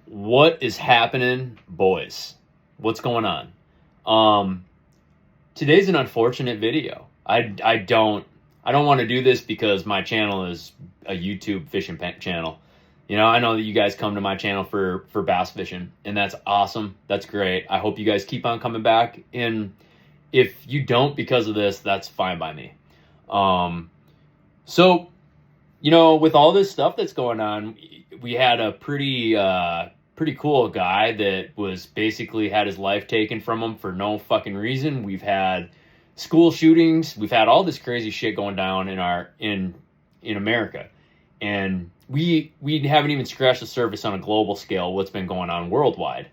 What is happening, boys? What's going on? Today's an unfortunate video. I don't want to do this because my channel is a YouTube fishing channel. You know, I know that you guys come to my channel for bass fishing, and that's awesome. That's great. I hope you guys keep on coming back. And if you don't because of this, that's fine by me. So, you know, with all this stuff that's going on, we had a pretty cool guy that was basically had his life taken from him for no fucking reason. We've had school shootings. We've had all this crazy shit going down in America. And we haven't even scratched the surface on a global scale what's been going on worldwide.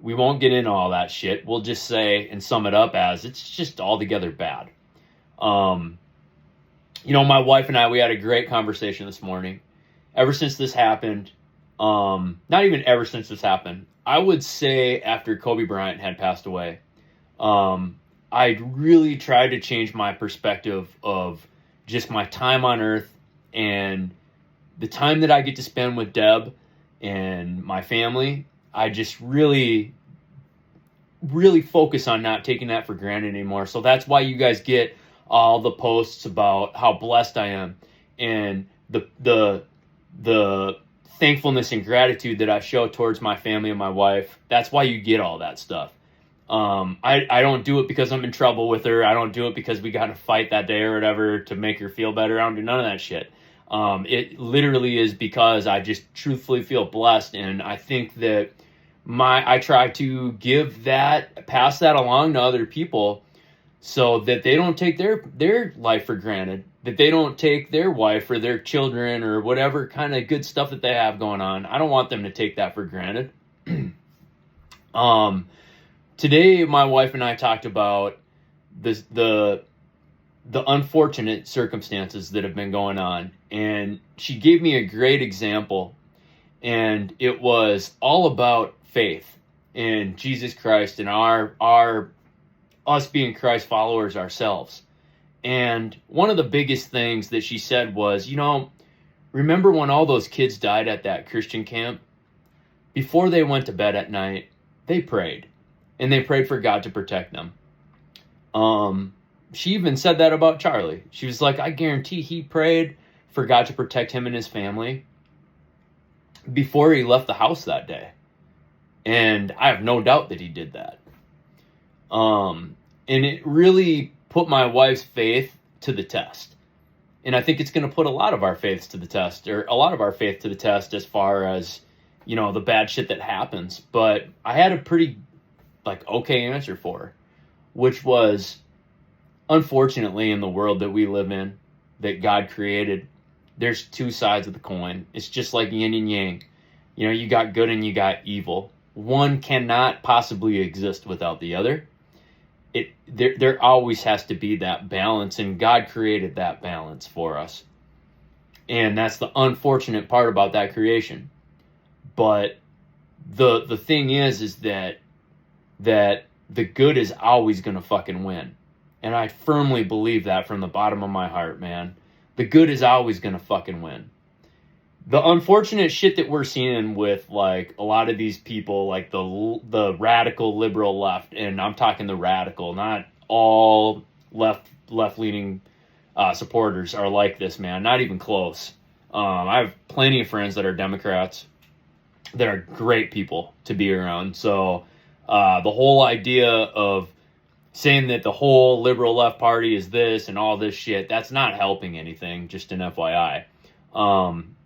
We won't get into all that shit. We'll just say and sum it up as it's just altogether bad. You know, my wife and I, we had a great conversation this morning. Ever since this happened, not even ever since this happened, I would say after Kobe Bryant had passed away, I really tried to change my perspective of just my time on earth and the time that I get to spend with Deb and my family. I just really focus on not taking that for granted anymore. So that's why you guys get all the posts about how blessed I am and the thankfulness and gratitude that I show towards my family and my wife. That's why you get all that stuff. I don't do it because I'm in trouble with her. I don't do it because we got to fight that day or whatever to make her feel better. I don't do none of that shit. It literally is because I just truthfully feel blessed. And I think that I try to pass that along to other people so that they don't take their life for granted, that they don't take their wife or their children or whatever kind of good stuff that they have going on. I don't want them to take that for granted. Today, my wife and I talked about the unfortunate circumstances that have been going on, and she gave me a great example, and it was all about faith in Jesus Christ and our us being Christ followers ourselves. And one of the biggest things that she said was, you know, remember when all those kids died at that Christian camp? Before they went to bed at night, they prayed. And they prayed for God to protect them. She even said that about Charlie. She was like, I guarantee he prayed for God to protect him and his family before he left the house that day. And I have no doubt that he did that. And it really put my wife's faith to the test. And I think it's going to put a lot of our faiths to the test, or a lot of our faith to the test as far as, you know, the bad shit that happens. But I had a pretty, okay answer for her, which was, unfortunately, in the world that we live in, that God created, there's two sides of the coin. It's just like yin and yang. You know, you got good and you got evil. One cannot possibly exist without the other. There always has to be that balance, and God created that balance for us. And that's the unfortunate part about that creation. But the thing is that the good is always going to fucking win. And I firmly believe that from the bottom of my heart, man. The good is always going to fucking win. The unfortunate shit that we're seeing with, like, a lot of these people, like the radical liberal left, and I'm talking the radical, not all left-leaning supporters are like this, man. Not even close. I have plenty of friends that are Democrats that are great people to be around. So the whole idea of saying that the whole liberal left party is this and all this shit, that's not helping anything, just an FYI.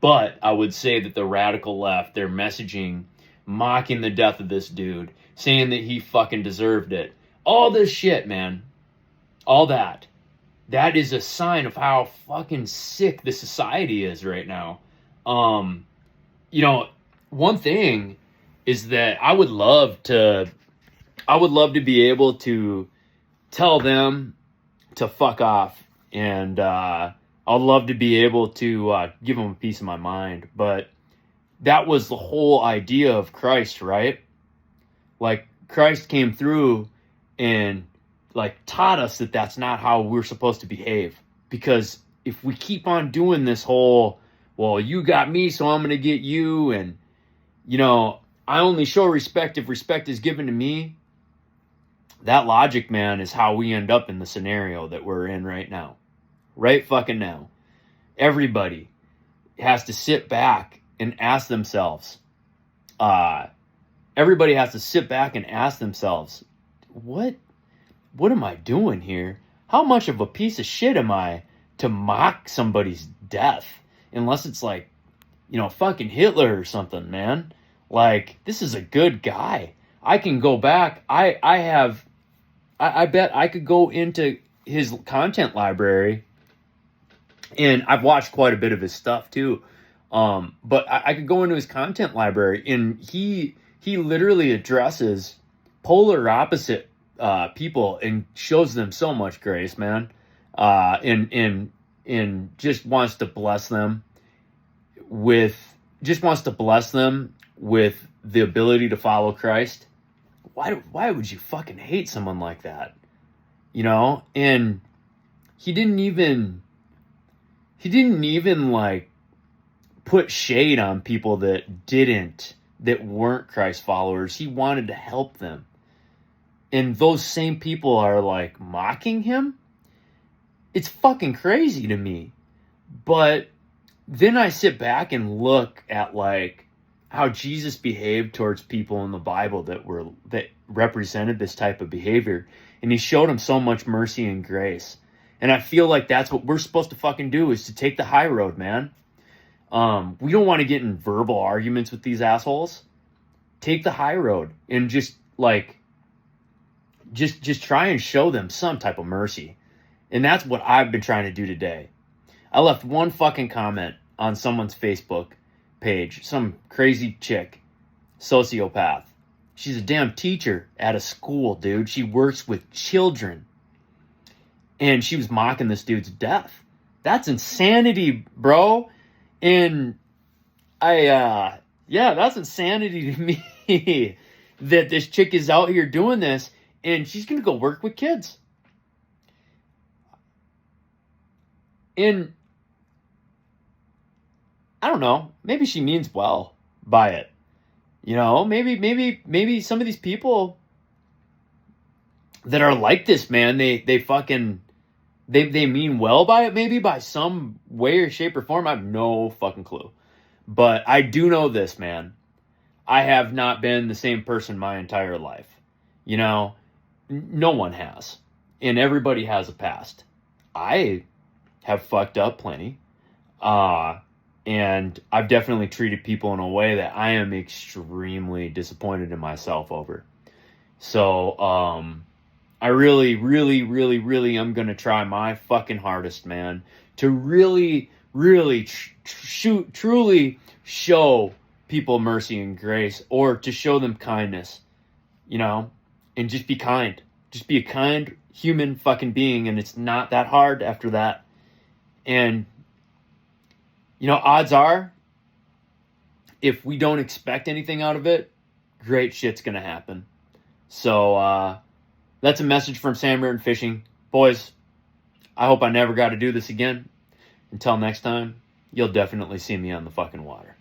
But I would say that the radical left, their messaging, mocking the death of this dude, saying that he fucking deserved it, all this shit, man, all that is a sign of how fucking sick the society is right now. You know, one thing is that I would love to be able to tell them to fuck off, and I'd love to be able to give them a piece of my mind. But that was the whole idea of Christ, right? Like, Christ came through and, like, taught us that that's not how we're supposed to behave. Because if we keep on doing this whole, well, you got me, so I'm going to get you, and, you know, I only show respect if respect is given to me. That logic, man, is how we end up in the scenario that we're in right now. Right fucking now. Everybody has to sit back and ask themselves, everybody has to sit back and ask themselves, what am I doing here? How much of a piece of shit am I to mock somebody's death? Unless it's like, fucking Hitler or something, man. Like, this is a good guy. I can go back. I bet I could go into his content library, and I've watched quite a bit of his stuff too. But I could go into his content library, and he literally addresses polar opposite people and shows them so much grace, man. And just wants to bless them with the ability to follow Christ. Why would you fucking hate someone like that? And he didn't even like put shade on people that weren't Christ followers. He wanted to help them. And those same people are like mocking him. It's fucking crazy to me. But then I sit back and look at like how Jesus behaved towards people in the Bible that represented this type of behavior. And he showed them so much mercy and grace. And I feel like that's what we're supposed to fucking do, is to take the high road, man. We don't want to get in verbal arguments with these assholes. Take the high road and just try and show them some type of mercy. And that's what I've been trying to do today. I left one fucking comment on someone's Facebook page. Some crazy chick, sociopath. She's a damn teacher at a school, dude. She works with children. And she was mocking this dude's death. That's insanity, bro. And that's insanity to me that this chick is out here doing this, and she's going to go work with kids. And I don't know, maybe she means well by it. Maybe some of these people that are like this, man, they mean well by it, maybe by some way or shape or form. I have no fucking clue. But I do know this, man. I have not been the same person my entire life. No one has. And everybody has a past. I have fucked up plenty. And I've definitely treated people in a way that I am extremely disappointed in myself over. So, I really, really, really, really am going to try my fucking hardest, man, to really, really truly show people mercy and grace, or to show them kindness, and just be kind. Just be a kind human fucking being, and it's not that hard after that. And, odds are, if we don't expect anything out of it, great shit's going to happen. So, that's a message from Sam Merton Fishing. Boys, I hope I never got to do this again. Until next time, you'll definitely see me on the fucking water.